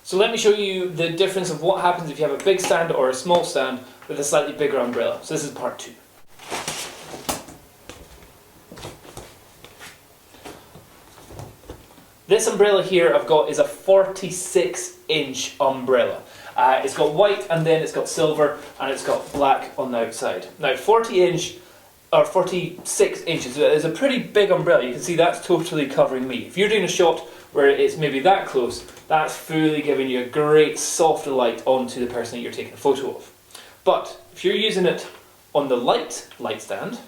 So let me show you the difference of what happens if you have a big stand or a small stand with a slightly bigger umbrella. So this is part 2. This umbrella here I've got is a 46-inch umbrella. It's got white and then it's got silver and it's got black on the outside. Now 40-inch or 46 inches is a pretty big umbrella. You can see that's totally covering me. If you're doing a shot where it's maybe that close, that's fully giving you a great soft light onto the person that you're taking a photo of. But if you're using it on the light stand,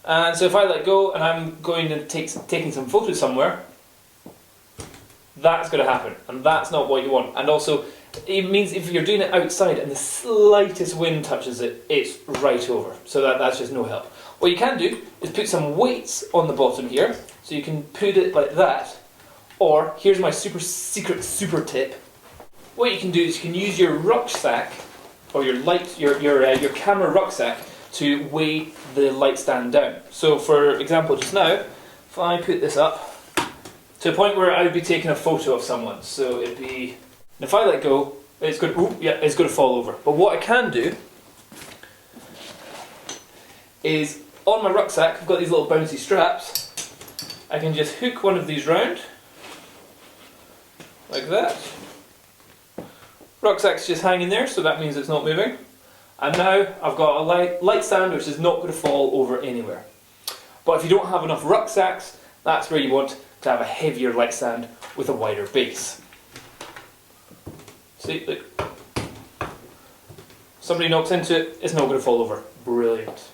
and so if I let go and I'm going to taking some photos somewhere, that's going to happen, and that's not what you want. And also, it means if you're doing it outside and the slightest wind touches it, it's right over. So that's just no help. What you can do is put some weights on the bottom here, so you can put it like that. Or here's my super secret super tip. What you can do is you can use your rucksack or your camera rucksack to weigh the light stand down. So for example, just now, if I put this up to a point where I would be taking a photo of someone, so it'd be, if I let go, it's going to fall over. But what I can do is on my rucksack, I've got these little bouncy straps. I can just hook one of these round like that. Rucksack's just hanging there, so that means it's not moving. And now I've got a light stand which is not going to fall over anywhere. But if you don't have enough rucksacks, that's where you want to have a heavier light stand with a wider base. See, look. Somebody knocks into it, it's not going to fall over. Brilliant.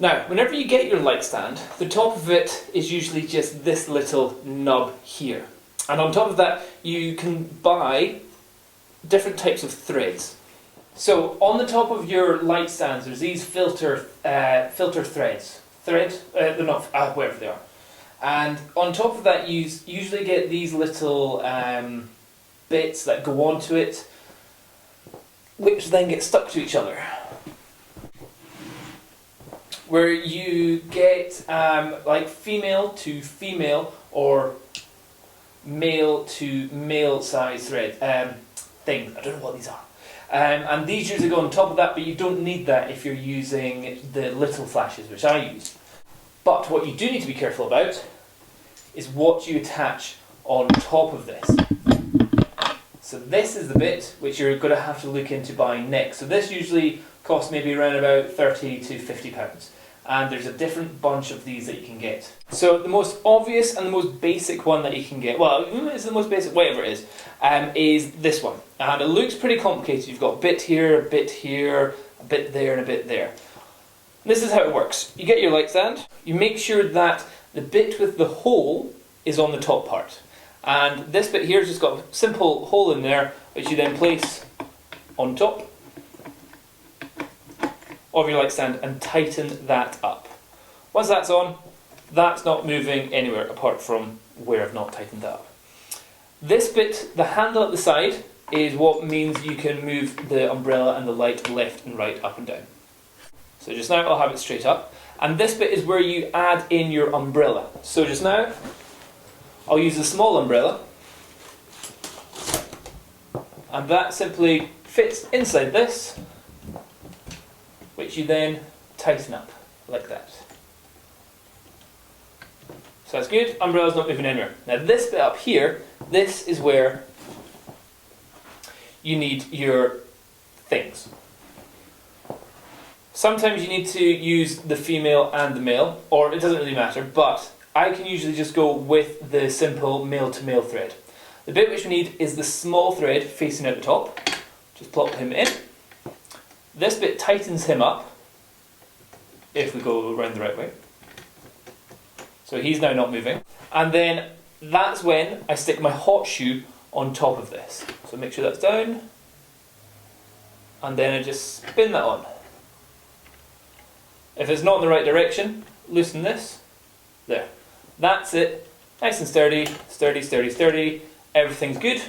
Now, whenever you get your light stand, the top of it is usually just this little nub here. And on top of that, you can buy different types of threads. So on the top of your light stands, there's these filter threads. They're not, wherever they are. And on top of that, you usually get these little bits that go onto it, which then get stuck to each other. Where you get like female to female or male to male size thread things. I don't know what these are. And these usually go on top of that, but you don't need that if you're using the little flashes, which I use. But what you do need to be careful about is what you attach on top of this. So this is the bit which you're going to have to look into buying next. So this usually costs maybe around about £30 to £50. And there's a different bunch of these that you can get. So the most obvious and the most basic one that you can get, well, it's the most basic, whatever it is this one. And it looks pretty complicated. You've got a bit here, a bit here, a bit there, and a bit there. And this is how it works. You get your light stand, you make sure that the bit with the hole is on the top part. And this bit here has just got a simple hole in there, which you then place on top of your light stand and tighten that up. Once that's on, that's not moving anywhere apart from where I've not tightened that up. This bit, the handle at the side, is what means you can move the umbrella and the light left and right, up and down. So just now I'll have it straight up. And this bit is where you add in your umbrella. So just now, I'll use a small umbrella. And that simply fits inside this, which you then tighten up, like that. So that's good, umbrella's not moving anywhere. Now this bit up here, this is where you need your things. Sometimes you need to use the female and the male, or it doesn't really matter, but I can usually just go with the simple male to male thread. The bit which we need is the small thread facing out the top. Just plop him in. This bit tightens him up, if we go around the right way. So he's now not moving. And then that's when I stick my hot shoe on top of this. So make sure that's down. And then I just spin that on. If it's not in the right direction, loosen this. There. That's it. Nice and sturdy, sturdy, sturdy, sturdy. Everything's good.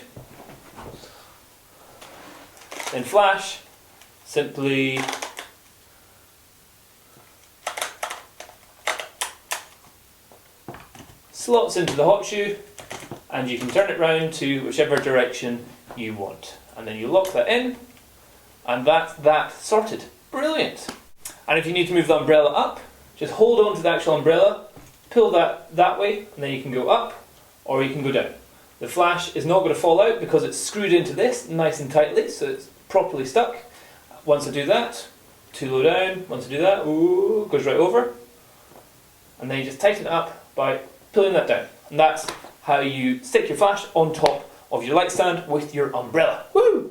Then flash. Simply slots into the hot shoe, and you can turn it round to whichever direction you want. And then you lock that in, and that's that sorted. Brilliant. And if you need to move the umbrella up, just hold on to the actual umbrella, pull that way, and then you can go up, or you can go down. The flash is not going to fall out because it's screwed into this nice and tightly, so it's properly stuck. Once I do that, too low down, once I do that, ooh, goes right over. And then you just tighten it up by pulling that down. And that's how you stick your flash on top of your light stand with your umbrella. Woo!